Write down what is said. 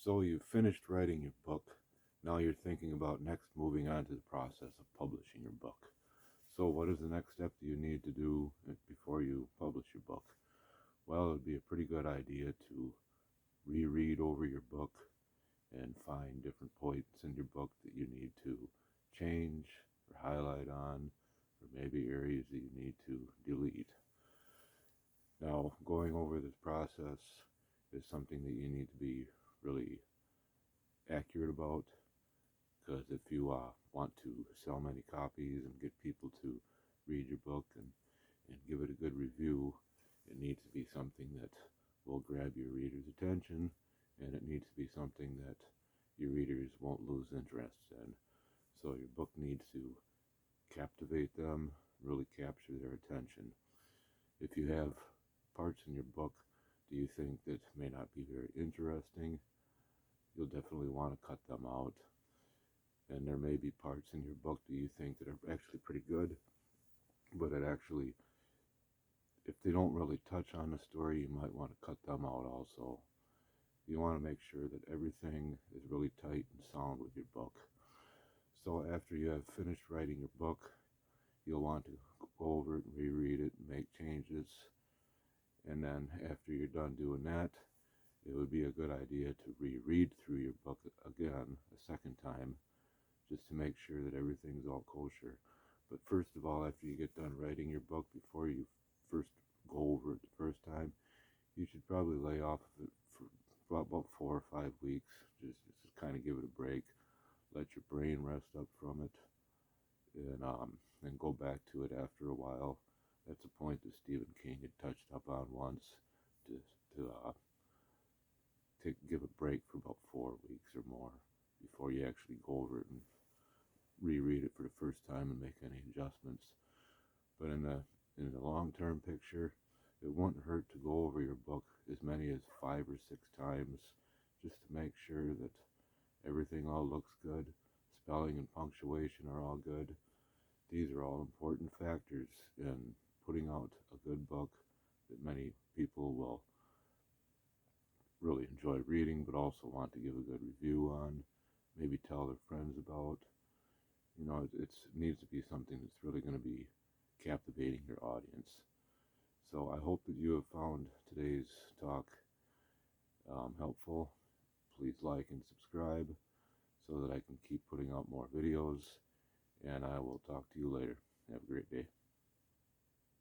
So you've finished writing your book. Now you're thinking about next moving on to the process of publishing your book. So what is the next step that you need to do before you publish your book? Well, it would be a pretty good idea to reread over your book and find different points in your book that you need to change or highlight on, or maybe areas that you need to delete. Now, going over this process is something that you need to be really accurate about, because if you want to sell many copies and get people to read your book and give it a good review, it needs to be something that will grab your reader's attention, and it needs to be something that your readers won't lose interest in. So your book needs to captivate them, really capture their attention. If you have parts in your book do you think that may not be very interesting, you'll definitely want to cut them out. And there may be parts in your book that you think that are actually pretty good, but if they don't really touch on the story, you might want to cut them out also. You want to make sure that everything is really tight and sound with your book. So after you have finished writing your book, you'll want to go over it and reread it and make changes. And then after you're done doing that, it would be a good idea to reread through your book again a second time, just to make sure that everything's all kosher. But first of all, after you get done writing your book, before you first go over it the first time, you should probably lay off of it for about 4 or 5 weeks. Just kind of give it a break, let your brain rest up from it, and go back to it after a while. That's a point that Stephen King had touched up on once, to give a break for about 4 weeks or more before you actually go over it and reread it for the first time and make any adjustments. But in the long-term picture, it wouldn't hurt to go over your book as many as 5 or 6 times, just to make sure that everything all looks good, spelling and punctuation are all good. These are all important factors in putting out a good book that many people will really enjoy reading, but also want to give a good review on, maybe tell their friends about. It needs to be something that's really going to be captivating your audience. So I hope that you have found today's talk helpful. Please like and subscribe so that I can keep putting out more videos, and I will talk to you later. Have a great day.